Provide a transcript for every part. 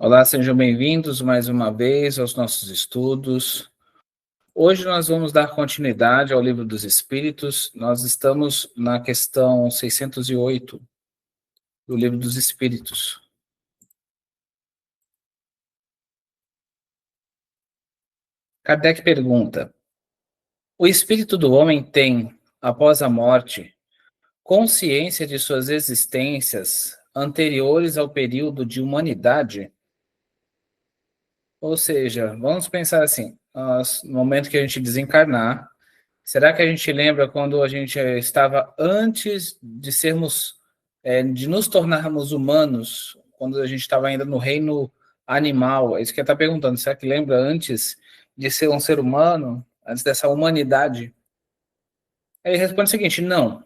Olá, sejam bem-vindos mais uma vez aos nossos estudos. Hoje nós vamos dar continuidade ao Livro dos Espíritos. Nós estamos na questão 608 do Livro dos Espíritos. Kardec pergunta: o espírito do homem tem, após a morte, consciência de suas existências anteriores ao período de humanidade? Ou seja, vamos pensar assim, no momento que a gente desencarnar, será que a gente lembra quando a gente estava antes de sermos, de nos tornarmos humanos, quando a gente estava ainda no reino animal? É isso que ele está perguntando, será que lembra antes de ser um ser humano, antes dessa humanidade? Aí ele responde o seguinte, não,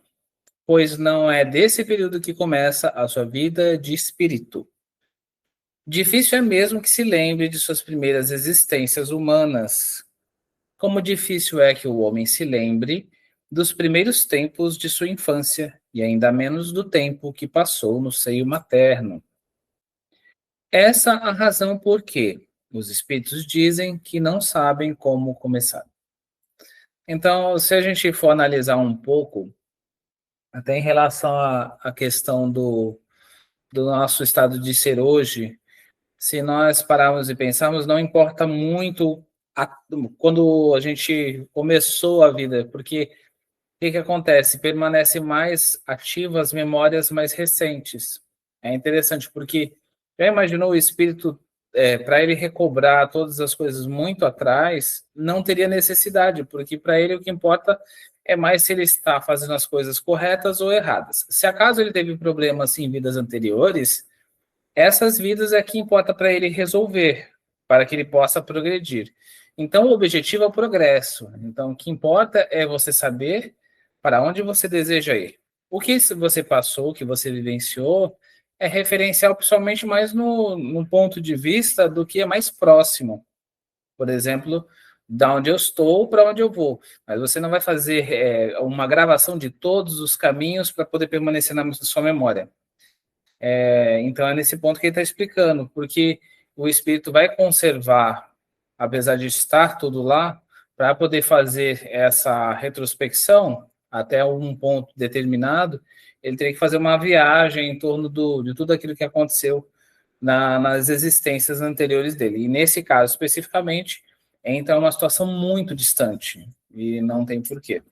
pois não é desse período que começa a sua vida de espírito. Difícil é mesmo que se lembre de suas primeiras existências humanas, como difícil é que o homem se lembre dos primeiros tempos de sua infância, e ainda menos do tempo que passou no seio materno. Essa a razão por que os espíritos dizem que não sabem como começar. Então, se a gente for analisar um pouco, até em relação à questão do nosso estado de ser hoje, se nós pararmos e pensarmos, não importa muito quando a gente começou a vida, porque o que acontece? Permanece mais ativa as memórias mais recentes. É interessante, porque já imaginou o espírito, para ele recobrar todas as coisas muito atrás, não teria necessidade, porque para ele o que importa é mais se ele está fazendo as coisas corretas ou erradas. Se acaso ele teve problemas em vidas anteriores, essas vidas é que importa para ele resolver, para que ele possa progredir. Então, o objetivo é o progresso. Então, o que importa é você saber para onde você deseja ir. O que você passou, o que você vivenciou, é referencial principalmente mais no ponto de vista do que é mais próximo. Por exemplo, da onde eu estou para onde eu vou. Mas você não vai fazer uma gravação de todos os caminhos para poder permanecer na sua memória. Então é nesse ponto que ele está explicando, porque o espírito vai conservar, apesar de estar tudo lá, para poder fazer essa retrospecção até um ponto determinado, ele teria que fazer uma viagem em torno de tudo aquilo que aconteceu nas existências anteriores dele. E nesse caso especificamente, entra uma situação muito distante, e não tem porquê.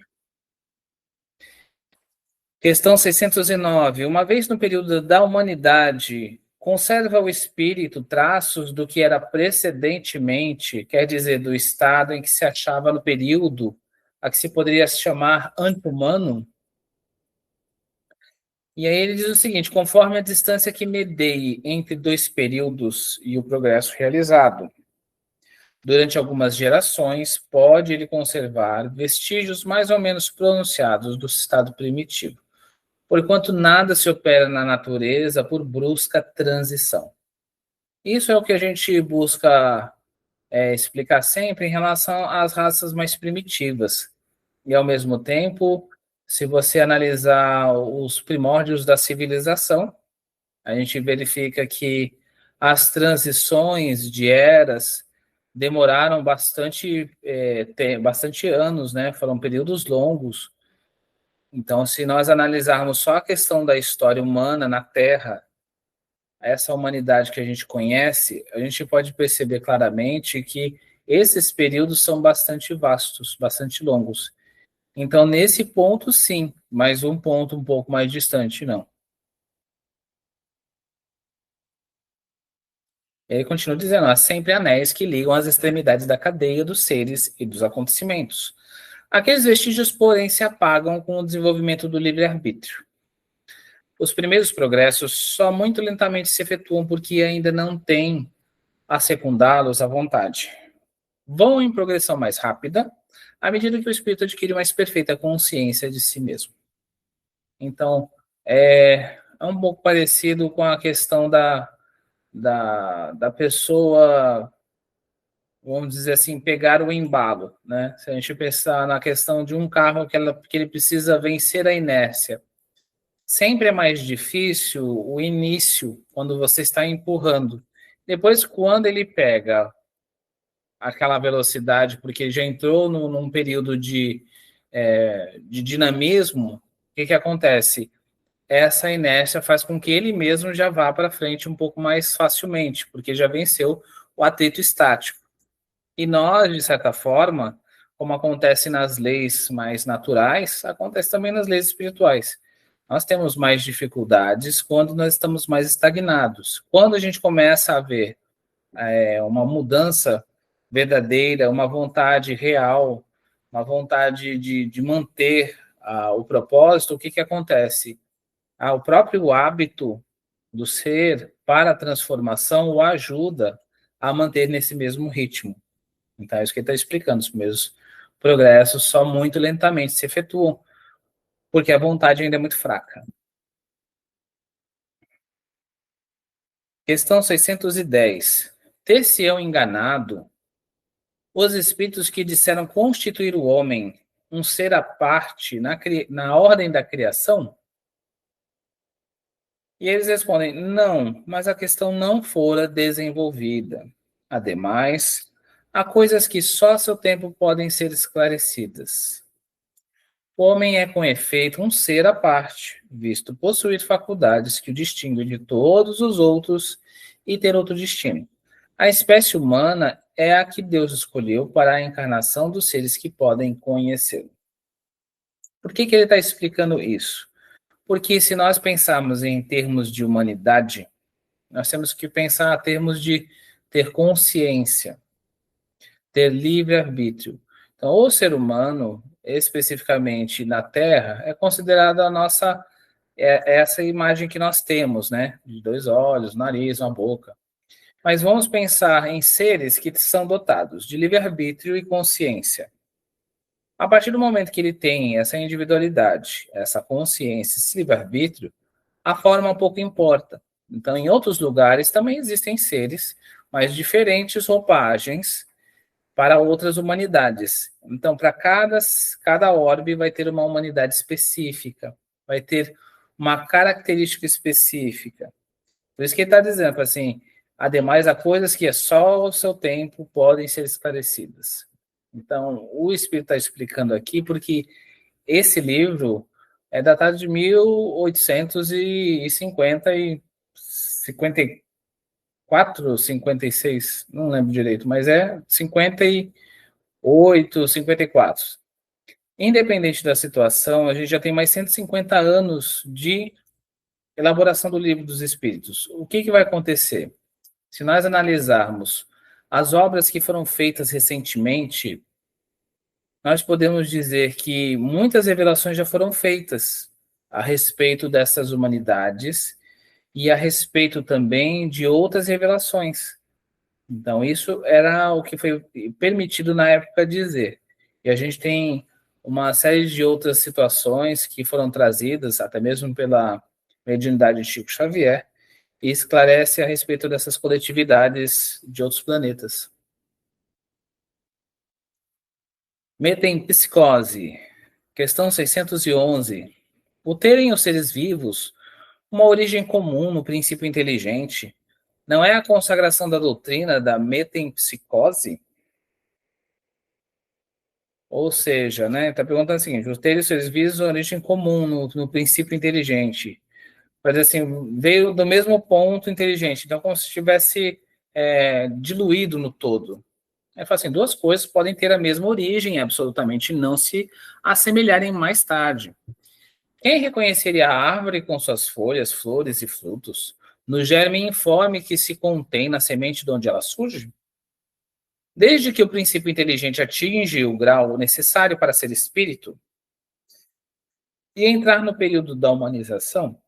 Questão 609. Uma vez no período da humanidade, conserva o espírito traços do que era precedentemente, quer dizer, do estado em que se achava no período a que se poderia chamar ante-humano? E aí ele diz o seguinte, conforme a distância que medeie entre dois períodos e o progresso realizado. Durante algumas gerações, pode ele conservar vestígios mais ou menos pronunciados do estado primitivo, porquanto nada se opera na natureza por brusca transição. Isso é o que a gente busca explicar sempre em relação às raças mais primitivas. E, ao mesmo tempo, se você analisar os primórdios da civilização, a gente verifica que as transições de eras demoraram bastante anos, né? Foram períodos longos. Então, se nós analisarmos só a questão da história humana na Terra, essa humanidade que a gente conhece, a gente pode perceber claramente que esses períodos são bastante vastos, bastante longos. Então, nesse ponto, sim, mas um ponto um pouco mais distante, não. Ele continua dizendo, há sempre anéis que ligam as extremidades da cadeia dos seres e dos acontecimentos. Aqueles vestígios, porém, se apagam com o desenvolvimento do livre-arbítrio. Os primeiros progressos só muito lentamente se efetuam porque ainda não têm a secundá-los à vontade. Vão em progressão mais rápida à medida que o espírito adquire mais perfeita consciência de si mesmo. Então, é um pouco parecido com a questão da pessoa, vamos dizer assim, pegar o embalo, né? Se a gente pensar na questão de um carro que ele precisa vencer a inércia, sempre é mais difícil o início, quando você está empurrando. Depois, quando ele pega aquela velocidade, porque ele já entrou num período de dinamismo, o que acontece? Essa inércia faz com que ele mesmo já vá para frente um pouco mais facilmente, porque já venceu o atrito estático. E nós, de certa forma, como acontece nas leis mais naturais, acontece também nas leis espirituais. Nós temos mais dificuldades quando nós estamos mais estagnados. Quando a gente começa a ver uma mudança verdadeira, uma vontade real, uma vontade de manter o propósito, o que acontece? O próprio hábito do ser para a transformação o ajuda a manter nesse mesmo ritmo. Então, é isso que ele está explicando. Os primeiros progressos só muito lentamente se efetuam, porque a vontade ainda é muito fraca. Questão 610. Ter-se-ão enganado os espíritos que disseram constituir o homem um ser à parte na ordem da criação? E eles respondem, não, mas a questão não fora desenvolvida. Ademais, há coisas que só a seu tempo podem ser esclarecidas. O homem é, com efeito, um ser à parte, visto possuir faculdades que o distinguem de todos os outros e ter outro destino. A espécie humana é a que Deus escolheu para a encarnação dos seres que podem conhecê-lo. Por que ele está explicando isso? Porque se nós pensarmos em termos de humanidade, nós temos que pensar em termos de ter consciência, ter livre-arbítrio. Então, o ser humano, especificamente na Terra, é considerado a nossa essa imagem que nós temos, né? De dois olhos, nariz, uma boca. Mas vamos pensar em seres que são dotados de livre-arbítrio e consciência. A partir do momento que ele tem essa individualidade, essa consciência, esse livre-arbítrio, a forma pouco importa. Então, em outros lugares também existem seres, mas diferentes roupagens para outras humanidades. Então, para cada orbe vai ter uma humanidade específica, vai ter uma característica específica. Por isso que ele está dizendo, assim, ademais, há coisas que só o seu tempo podem ser esclarecidas. Então, o Espírito está explicando aqui porque esse livro é datado de 1850 e 54, 56, não lembro direito, mas é 58, 54. Independente da situação, a gente já tem mais 150 anos de elaboração do Livro dos Espíritos. O que vai acontecer? Se nós analisarmos as obras que foram feitas recentemente, nós podemos dizer que muitas revelações já foram feitas a respeito dessas humanidades e a respeito também de outras revelações. Então, isso era o que foi permitido na época dizer. E a gente tem uma série de outras situações que foram trazidas, até mesmo pela mediunidade de Chico Xavier, e esclarece a respeito dessas coletividades de outros planetas. Metempsicose. Questão 611. Por terem os seres vivos uma origem comum no princípio inteligente, não é a consagração da doutrina da metempsicose? Ou seja, né, está perguntando o seguinte, os terem os seres vivos uma origem comum no princípio inteligente. Mas assim, veio do mesmo ponto inteligente, então como se estivesse diluído no todo. Ele fala assim, duas coisas podem ter a mesma origem, absolutamente não se assemelharem mais tarde. Quem reconheceria a árvore com suas folhas, flores e frutos, no germe informe que se contém na semente de onde ela surge? Desde que o princípio inteligente atinge o grau necessário para ser espírito e entrar no período da humanização,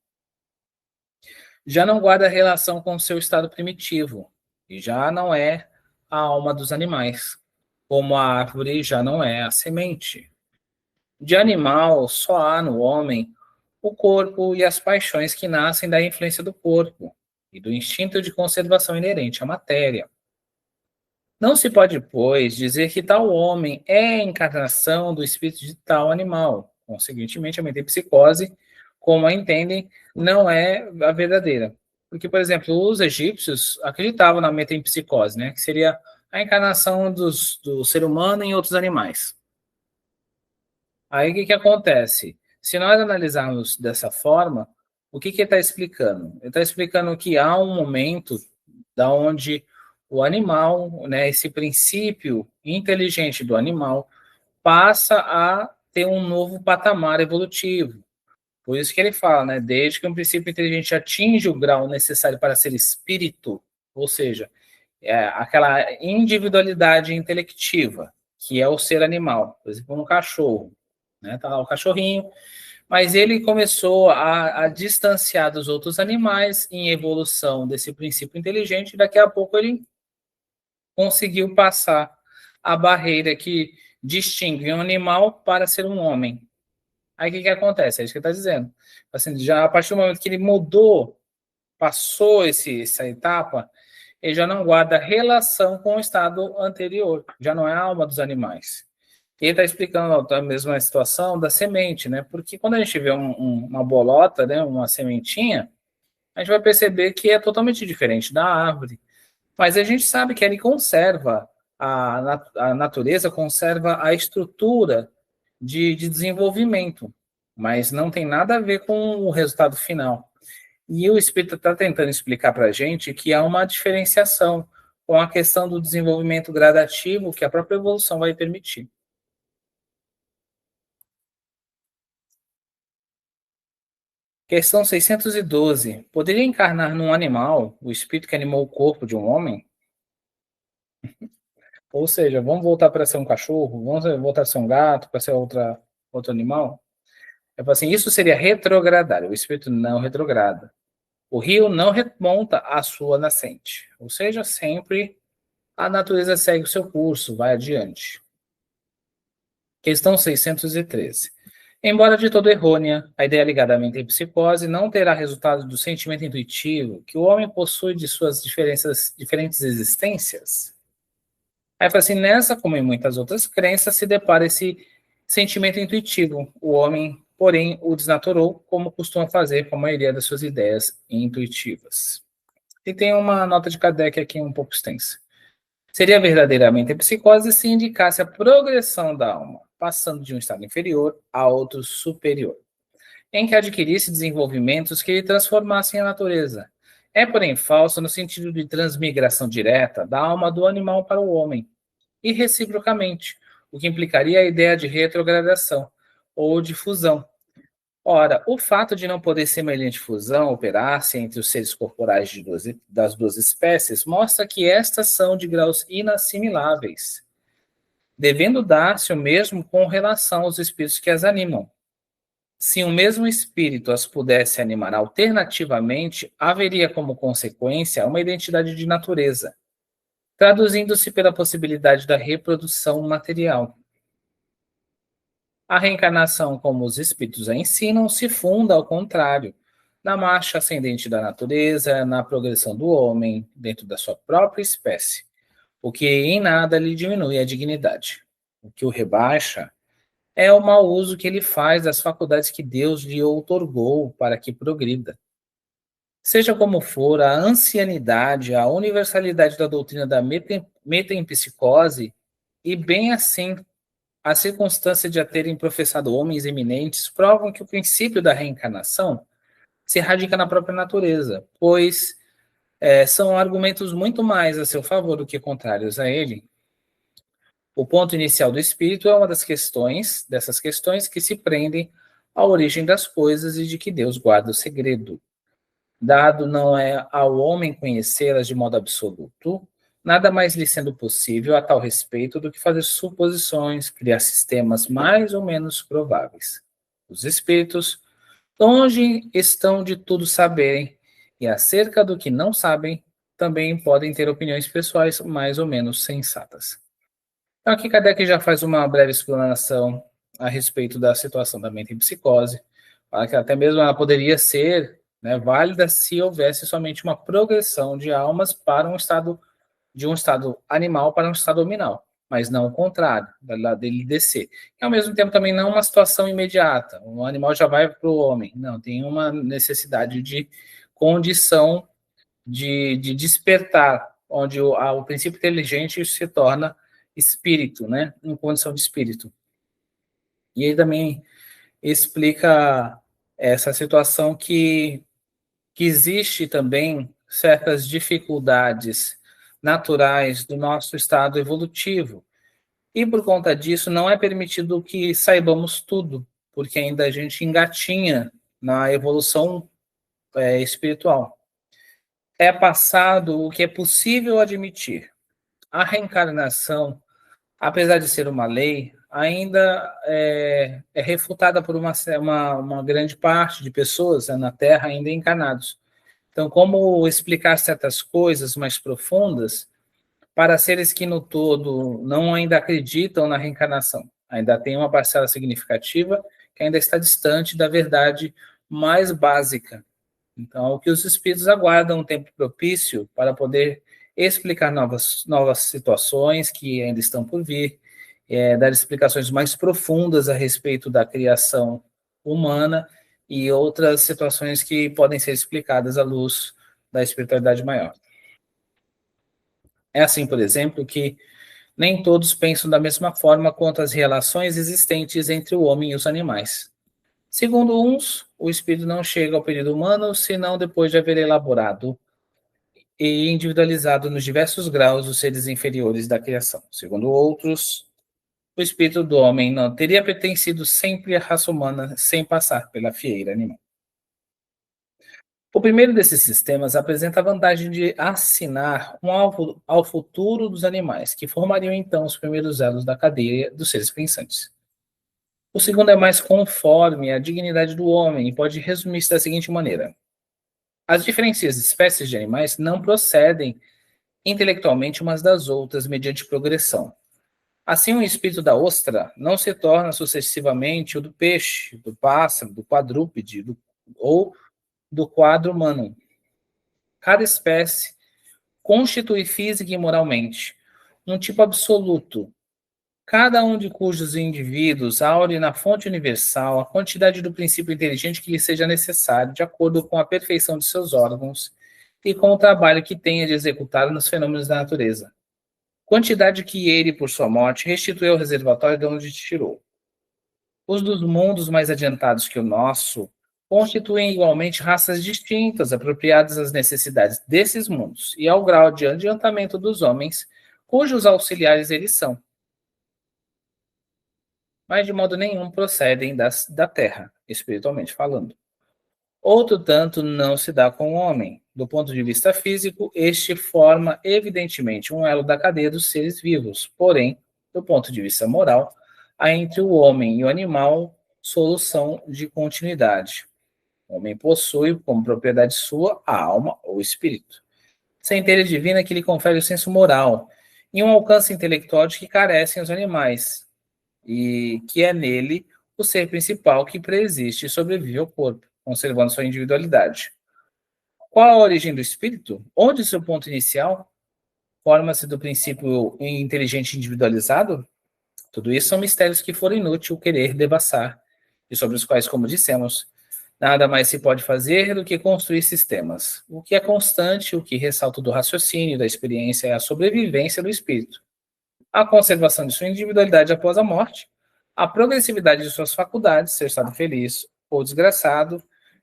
já não guarda relação com o seu estado primitivo e já não é a alma dos animais, como a árvore já não é a semente. De animal, só há no homem o corpo e as paixões que nascem da influência do corpo e do instinto de conservação inerente à matéria. Não se pode, pois, dizer que tal homem é a encarnação do espírito de tal animal. Consequentemente, a metempsicose, como a entendem, não é a verdadeira. Porque, por exemplo, os egípcios acreditavam na metempsicose, né? Que seria a encarnação do ser humano em outros animais. Aí o que, que acontece? Se nós analisarmos dessa forma, o que, que ele está explicando? Ele está explicando que há um momento da onde o animal, né, esse princípio inteligente do animal, passa a ter um novo patamar evolutivo. Por isso que ele fala, né, desde que um princípio inteligente atinge o grau necessário para ser espírito, ou seja, aquela individualidade intelectiva, que é o ser animal, por exemplo, um cachorro, né, tá lá o cachorrinho, mas ele começou a distanciar dos outros animais em evolução desse princípio inteligente, e daqui a pouco ele conseguiu passar a barreira que distingue um animal para ser um homem. Aí o que, que acontece? É isso que ele está dizendo. Assim, já a partir do momento que ele mudou, passou essa etapa, ele já não guarda relação com o estado anterior, já não é a alma dos animais. E ele está explicando a mesma situação da semente, né? Porque quando a gente vê uma bolota, né, uma sementinha, a gente vai perceber que é totalmente diferente da árvore. Mas a gente sabe que ele conserva, a natureza conserva a estrutura de desenvolvimento, mas não tem nada a ver com o resultado final. E o Espírito está tentando explicar para a gente que há uma diferenciação com a questão do desenvolvimento gradativo que a própria evolução vai permitir. Questão 612. Poderia encarnar num animal o espírito que animou o corpo de um homem? Ou seja, vamos voltar para ser um cachorro, vamos voltar a ser um gato, para ser outro animal? É assim, isso seria retrogradar, o espírito não retrograda. O rio não remonta à sua nascente, ou seja, sempre a natureza segue o seu curso, vai adiante. Questão 613. Embora de todo errônea, a ideia ligada à mente e psicose não terá resultado do sentimento intuitivo que o homem possui de suas diferentes existências. Aí fala assim, nessa, como em muitas outras crenças, se depara esse sentimento intuitivo. O homem, porém, o desnaturou, como costuma fazer com a maioria das suas ideias intuitivas. E tem uma nota de Kardec aqui um pouco extensa. Seria verdadeiramente a psicose se indicasse a progressão da alma, passando de um estado inferior a outro superior, em que adquirisse desenvolvimentos que lhe transformassem a natureza. É, porém, falso no sentido de transmigração direta da alma do animal para o homem, e reciprocamente, o que implicaria a ideia de retrogradação ou de fusão. Ora, o fato de não poder semelhante fusão operar-se entre os seres corporais das duas espécies mostra que estas são de graus inassimiláveis, devendo dar-se o mesmo com relação aos espíritos que as animam. Se um mesmo espírito as pudesse animar alternativamente, haveria como consequência uma identidade de natureza, traduzindo-se pela possibilidade da reprodução material. A reencarnação, como os espíritos a ensinam, se funda, ao contrário, na marcha ascendente da natureza, na progressão do homem dentro da sua própria espécie, o que em nada lhe diminui a dignidade. O que o rebaixa é o mau uso que ele faz das faculdades que Deus lhe outorgou para que progrida. Seja como for, a ancianidade, a universalidade da doutrina da metempsicose, e bem assim a circunstância de a terem professado homens eminentes provam que o princípio da reencarnação se radica na própria natureza, pois são argumentos muito mais a seu favor do que contrários a ele. O ponto inicial do espírito é uma dessas questões que se prendem à origem das coisas e de que Deus guarda o segredo. Dado não é ao homem conhecê-las de modo absoluto, nada mais lhe sendo possível a tal respeito do que fazer suposições, criar sistemas mais ou menos prováveis. Os espíritos, longe estão de tudo saberem, e acerca do que não sabem, também podem ter opiniões pessoais mais ou menos sensatas. Então, aqui Kardec já faz uma breve explanação a respeito da situação da mente em psicose, fala que até mesmo ela poderia ser, né, válida se houvesse somente uma progressão de almas para de um estado animal para um estado hominal, mas não o contrário, dele descer. E ao mesmo tempo também não uma situação imediata, o animal já vai para o homem, não, tem uma necessidade de condição de despertar, onde o princípio inteligente se torna espírito, né? Em condição de espírito. E aí também explica essa situação que existe também certas dificuldades naturais do nosso estado evolutivo. E por conta disso, não é permitido que saibamos tudo, porque ainda a gente engatinha na evolução espiritual. É passado o que é possível admitir. A reencarnação, apesar de ser uma lei, ainda é refutada por uma grande parte de pessoas na Terra ainda encarnados. Então, como explicar certas coisas mais profundas para seres que no todo não ainda acreditam na reencarnação? Ainda tem uma parcela significativa que ainda está distante da verdade mais básica. Então, o que os espíritos aguardam um tempo propício para poder explicar novas situações que ainda estão por vir, dar explicações mais profundas a respeito da criação humana e outras situações que podem ser explicadas à luz da espiritualidade maior. É assim, por exemplo, que nem todos pensam da mesma forma quanto às relações existentes entre o homem e os animais. Segundo uns, o espírito não chega ao período humano senão depois de haver elaborado e individualizado nos diversos graus os seres inferiores da criação. Segundo outros, o espírito do homem não teria pertencido sempre à raça humana sem passar pela fieira animal. O primeiro desses sistemas apresenta a vantagem de assinar um alvo ao futuro dos animais, que formariam então os primeiros elos da cadeia dos seres pensantes. O segundo é mais conforme à dignidade do homem e pode resumir-se da seguinte maneira: as diferentes espécies de animais não procedem intelectualmente umas das outras mediante progressão. Assim, o espírito da ostra não se torna sucessivamente o do peixe, do pássaro, do quadrúpede ou do quadro humano. Cada espécie constitui física e moralmente um tipo absoluto, cada um de cujos indivíduos aure na fonte universal a quantidade do princípio inteligente que lhe seja necessário, de acordo com a perfeição de seus órgãos e com o trabalho que tenha de executar nos fenômenos da natureza. Quantidade que ele, por sua morte, restituiu ao reservatório de onde tirou. Os dos mundos mais adiantados que o nosso constituem igualmente raças distintas, apropriadas às necessidades desses mundos e ao grau de adiantamento dos homens, cujos auxiliares eles são, mas de modo nenhum procedem da terra, espiritualmente falando. Outro tanto não se dá com o homem. Do ponto de vista físico, este forma evidentemente um elo da cadeia dos seres vivos. Porém, do ponto de vista moral, há entre o homem e o animal solução de continuidade. O homem possui como propriedade sua a alma ou espírito. Centelha divina que lhe confere o senso moral e um alcance intelectual de que carecem os animais, e que é nele o ser principal que preexiste e sobrevive ao corpo, conservando sua individualidade. Qual a origem do espírito? Onde seu ponto inicial? Forma-se do princípio inteligente individualizado? Tudo isso são mistérios que foram inútil querer devassar, e sobre os quais, como dissemos, nada mais se pode fazer do que construir sistemas. O que é constante, o que ressalta do raciocínio, da experiência, é a sobrevivência do espírito, a conservação de sua individualidade após a morte, a progressividade de suas faculdades, ser estado feliz ou desgraçado,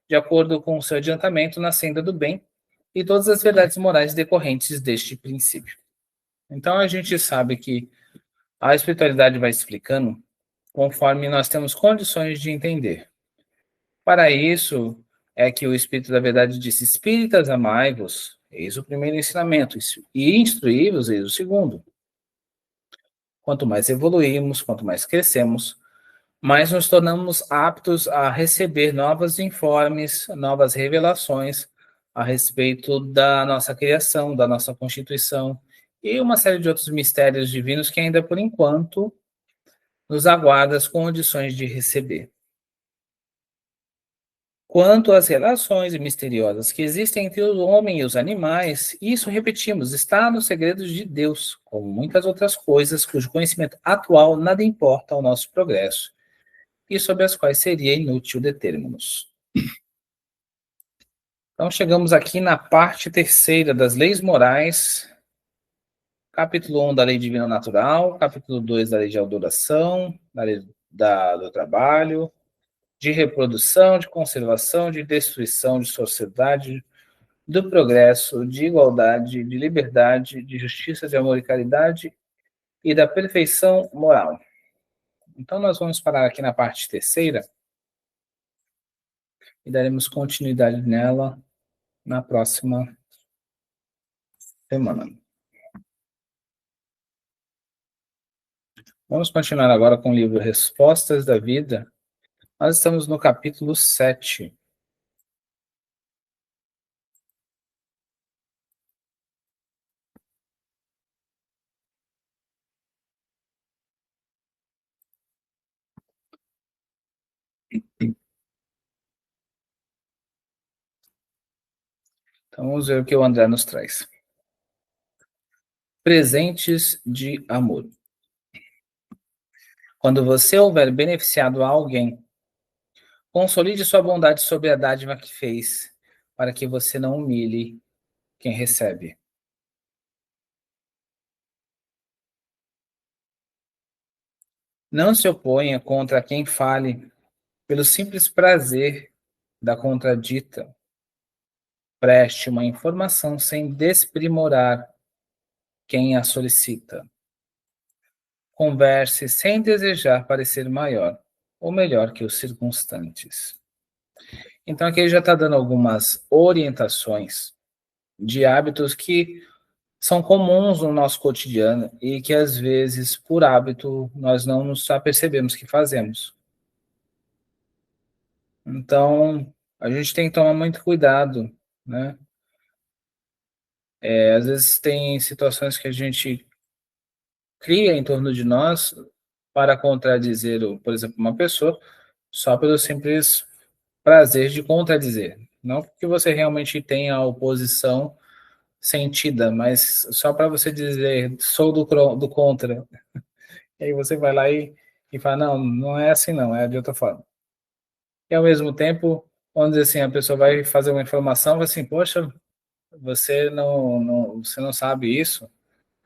de acordo com o seu adiantamento na senda do bem, e todas as verdades morais decorrentes deste princípio. Então a gente sabe que a espiritualidade vai explicando conforme nós temos condições de entender. Para isso é que o Espírito da Verdade disse: Espíritas, amai-vos, eis o primeiro ensinamento, e instruí-vos, eis o segundo. Quanto mais evoluímos, quanto mais crescemos, mais nos tornamos aptos a receber novos informes, novas revelações a respeito da nossa criação, da nossa constituição e uma série de outros mistérios divinos que ainda por enquanto nos aguarda as condições de receber. Quanto às relações misteriosas que existem entre o homem e os animais, isso, repetimos, está nos segredos de Deus, como muitas outras coisas cujo conhecimento atual nada importa ao nosso progresso e sobre as quais seria inútil determos. Então, chegamos aqui na parte terceira das leis morais, capítulo 1 da lei divina natural, capítulo 2 da lei de adoração, da lei do trabalho, de reprodução, de conservação, de destruição, de sociedade, do progresso, de igualdade, de liberdade, de justiça, de amor e caridade e da perfeição moral. Então, nós vamos parar aqui na parte terceira e daremos continuidade nela na próxima semana. Vamos continuar agora com o livro Respostas da Vida. Nós estamos no capítulo 7. Então, vamos ver o que o André nos traz. Presentes de amor. Quando você houver beneficiado a alguém, consolide sua bondade sobre a dádiva que fez, para que você não humilhe quem recebe. Não se oponha contra quem fale pelo simples prazer da contradita. Preste uma informação sem desprimorar quem a solicita. Converse sem desejar parecer maior ou melhor que os circunstantes. Então, aqui ele já está dando algumas orientações de hábitos que são comuns no nosso cotidiano e que, às vezes, por hábito, nós não nos apercebemos que fazemos. Então, a gente tem que tomar muito cuidado, né? Às vezes tem situações que a gente cria em torno de nós para contradizer, por exemplo, uma pessoa, só pelo simples prazer de contradizer. Não porque você realmente tenha a oposição sentida, mas só para você dizer, sou do contra. E aí você vai lá e fala, não, não é assim não, é de outra forma. E ao mesmo tempo, vamos dizer assim, a pessoa vai fazer uma informação, vai assim, poxa, você não sabe isso,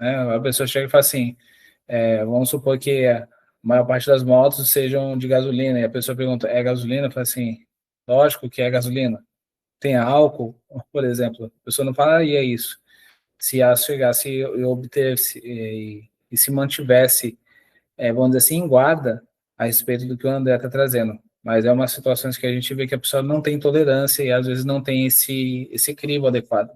né? A pessoa chega e fala assim, vamos supor que a maior parte das motos sejam de gasolina, e a pessoa pergunta, é gasolina? Fala assim, lógico que é gasolina. Tem álcool, por exemplo. A pessoa não fala, e é isso. Se ela chegasse e obtivesse e se mantivesse, vamos dizer assim, em guarda a respeito do que o André está trazendo. Mas é uma situação que a gente vê que a pessoa não tem tolerância e às vezes não tem esse crivo adequado.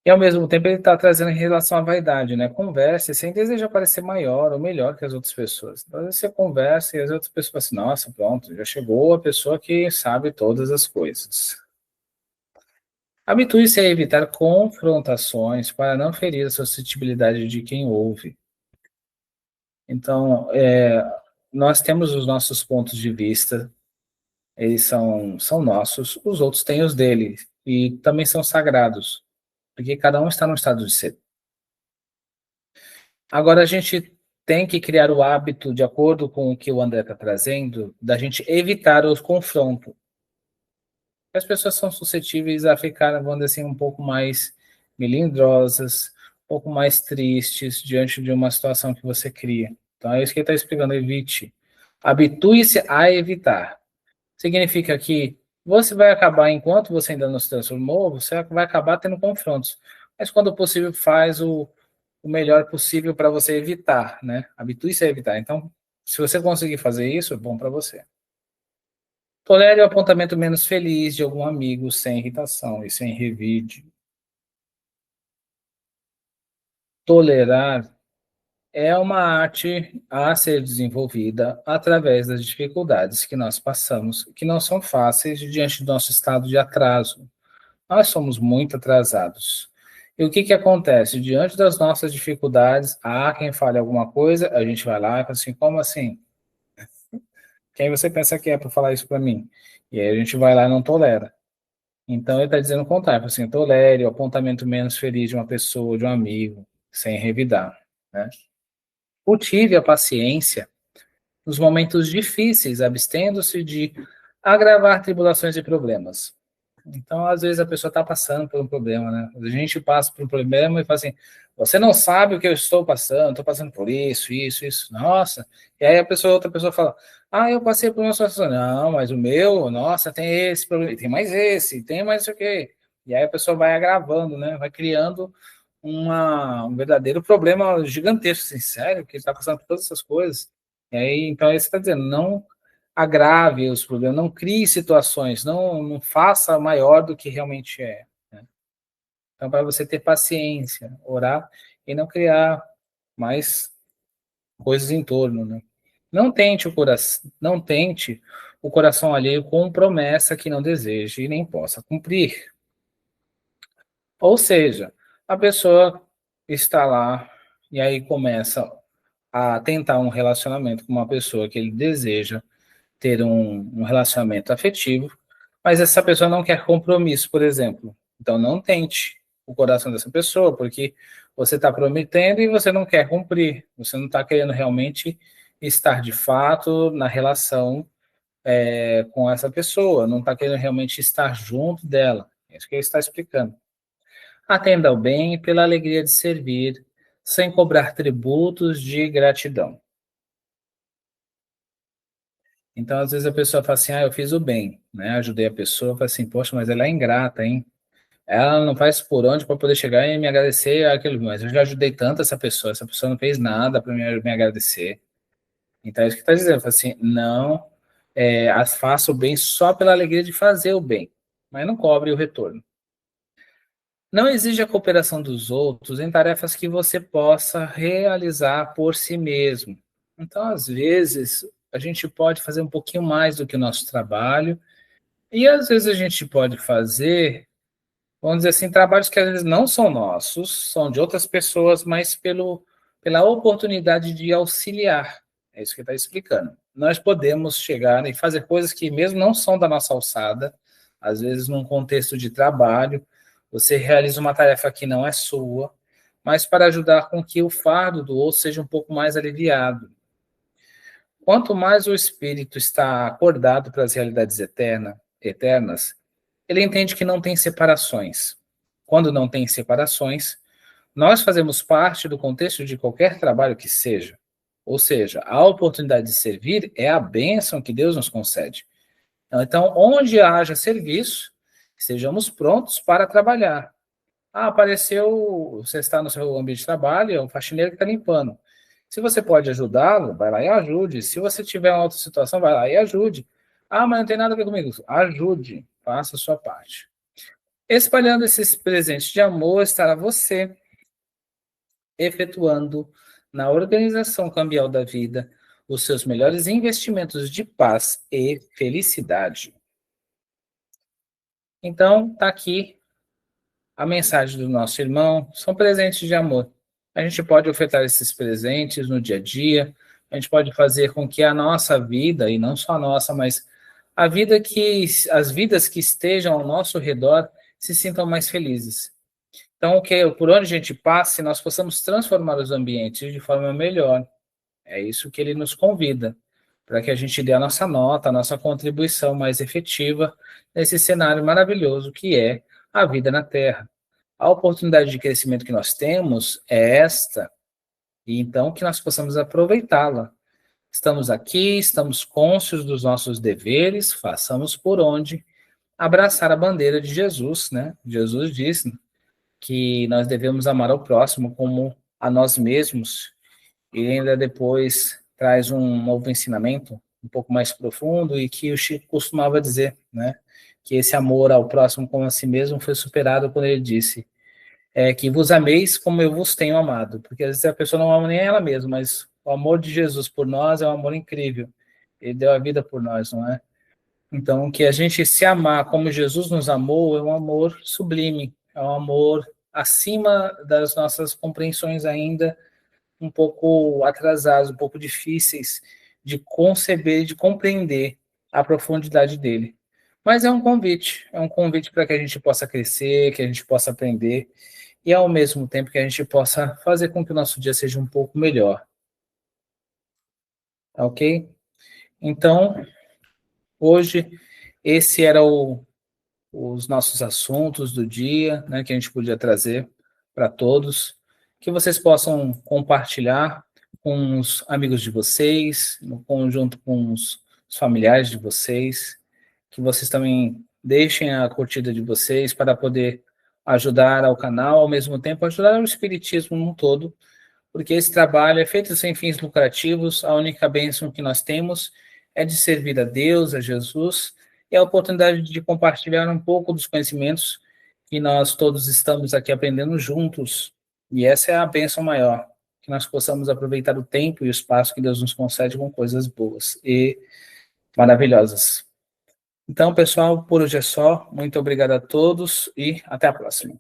E ao mesmo tempo ele está trazendo em relação à vaidade, né? Converse sem desejar parecer maior ou melhor que as outras pessoas. Então, às vezes você conversa e as outras pessoas falam assim, nossa, pronto, já chegou a pessoa que sabe todas as coisas. Habitue-se a evitar confrontações para não ferir a suscetibilidade de quem ouve. Então, nós temos os nossos pontos de vista, eles são nossos, os outros têm os deles, e também são sagrados, porque cada um está no estado de ser. Agora, a gente tem que criar o hábito, de acordo com o que o André está trazendo, da gente evitar os confrontos. As pessoas são suscetíveis a ficar, vamos dizer assim, um pouco mais melindrosas, um pouco mais tristes diante de uma situação que você cria. Então, é isso que ele está explicando, evite. Habitue-se a evitar. Significa que você vai acabar, enquanto você ainda não se transformou, você vai acabar tendo confrontos. Mas, quando possível, faz o melhor possível para você evitar, né? Habitue-se a evitar. Então, se você conseguir fazer isso, é bom para você. Tolere o apontamento menos feliz de algum amigo sem irritação e sem revide. Tolerar é uma arte a ser desenvolvida através das dificuldades que nós passamos, que não são fáceis diante do nosso estado de atraso. Nós somos muito atrasados. E o que que acontece? Diante das nossas dificuldades, há quem fale alguma coisa, a gente vai lá e fala assim, como assim? Quem você pensa que é para falar isso para mim? E aí a gente vai lá e não tolera. Então ele está dizendo o contrário, assim, tolere o apontamento menos feliz de uma pessoa, de um amigo, sem revidar, né? Cultive a paciência nos momentos difíceis, abstendo-se de agravar tribulações e problemas. Então, às vezes, a pessoa está passando por um problema, né? A gente passa por um problema e fala assim, você não sabe o que eu estou passando por isso, isso, isso. Nossa. E aí outra pessoa fala, eu passei por uma situação. Não, mas o meu, nossa, tem esse problema, tem mais esse, tem mais isso aqui. E aí a pessoa vai agravando, né? Vai criando um verdadeiro problema gigantesco, assim, sério, que está passando por todas essas coisas. E aí, então, é isso que você está dizendo, não agrave os problemas, não crie situações, não faça maior do que realmente é. Né? Então, para você ter paciência, orar e não criar mais coisas em torno. Né? Não tente o coração alheio com promessa que não deseje e nem possa cumprir. Ou seja, a pessoa está lá e aí começa a tentar um relacionamento com uma pessoa que ele deseja ter um relacionamento afetivo, mas essa pessoa não quer compromisso, por exemplo. Então não tente o coração dessa pessoa, porque você está prometendo e você não quer cumprir. Você não está querendo realmente estar de fato na relação com essa pessoa, não está querendo realmente estar junto dela. É isso que ele está explicando. Atenda ao bem pela alegria de servir, sem cobrar tributos de gratidão. Então, às vezes a pessoa fala assim, eu fiz o bem, né? Ajudei a pessoa, fala assim, poxa, mas ela é ingrata, hein? Ela não faz por onde para poder chegar e me agradecer aquilo, mas eu já ajudei tanto essa pessoa não fez nada para me agradecer. Então, é isso que está dizendo, fala assim, não faça o bem só pela alegria de fazer o bem, mas não cobre o retorno. Não exige a cooperação dos outros em tarefas que você possa realizar por si mesmo. Então, às vezes, a gente pode fazer um pouquinho mais do que o nosso trabalho, e às vezes a gente pode fazer, vamos dizer assim, trabalhos que às vezes não são nossos, são de outras pessoas, mas pela oportunidade de auxiliar. É isso que está explicando. Nós podemos chegar e fazer coisas que mesmo não são da nossa alçada, às vezes num contexto de trabalho, você realiza uma tarefa que não é sua, mas para ajudar com que o fardo do outro seja um pouco mais aliviado. Quanto mais o espírito está acordado para as realidades eternas, ele entende que não tem separações. Quando não tem separações, nós fazemos parte do contexto de qualquer trabalho que seja. Ou seja, a oportunidade de servir é a bênção que Deus nos concede. Então, onde haja serviço, estejamos prontos para trabalhar. Apareceu, você está no seu ambiente de trabalho, é um faxineiro que está limpando. Se você pode ajudá-lo, vai lá e ajude. Se você tiver uma outra situação, vai lá e ajude. Mas não tem nada a ver comigo. Ajude, faça a sua parte. Espalhando esses presentes de amor, estará você efetuando na organização cambial da vida os seus melhores investimentos de paz e felicidade. Então, está aqui a mensagem do nosso irmão, são presentes de amor. A gente pode ofertar esses presentes no dia a dia, a gente pode fazer com que a nossa vida, e não só a nossa, mas as vidas que estejam ao nosso redor se sintam mais felizes. Então, por onde a gente passe, nós possamos transformar os ambientes de forma melhor. É isso que ele nos convida, para que a gente dê a nossa nota, a nossa contribuição mais efetiva nesse cenário maravilhoso que é a vida na Terra. A oportunidade de crescimento que nós temos é esta, e então que nós possamos aproveitá-la. Estamos aqui, estamos cônscios dos nossos deveres, façamos por onde abraçar a bandeira de Jesus, né? Jesus disse que nós devemos amar ao próximo como a nós mesmos, e ainda depois traz um novo ensinamento um pouco mais profundo e que o Chico costumava dizer, né? Que esse amor ao próximo como a si mesmo foi superado quando ele disse que vos ameis como eu vos tenho amado, porque às vezes a pessoa não ama nem ela mesma, mas o amor de Jesus por nós é um amor incrível. Ele deu a vida por nós, não é? Então, que a gente se amar como Jesus nos amou é um amor sublime, é um amor acima das nossas compreensões ainda um pouco atrasados, um pouco difíceis de conceber, de compreender a profundidade dele. Mas é um convite para que a gente possa crescer, que a gente possa aprender e ao mesmo tempo que a gente possa fazer com que o nosso dia seja um pouco melhor, ok? Então, hoje esse era os nossos assuntos do dia, né, que a gente podia trazer para todos, que vocês possam compartilhar com os amigos de vocês, no conjunto com os familiares de vocês, que vocês também deixem a curtida de vocês para poder ajudar ao canal, ao mesmo tempo ajudar o espiritismo no todo, porque esse trabalho é feito sem fins lucrativos, a única bênção que nós temos é de servir a Deus, a Jesus, e a oportunidade de compartilhar um pouco dos conhecimentos que nós todos estamos aqui aprendendo juntos, e essa é a bênção maior, que nós possamos aproveitar o tempo e o espaço que Deus nos concede com coisas boas e maravilhosas. Então, pessoal, por hoje é só. Muito obrigado a todos e até a próxima.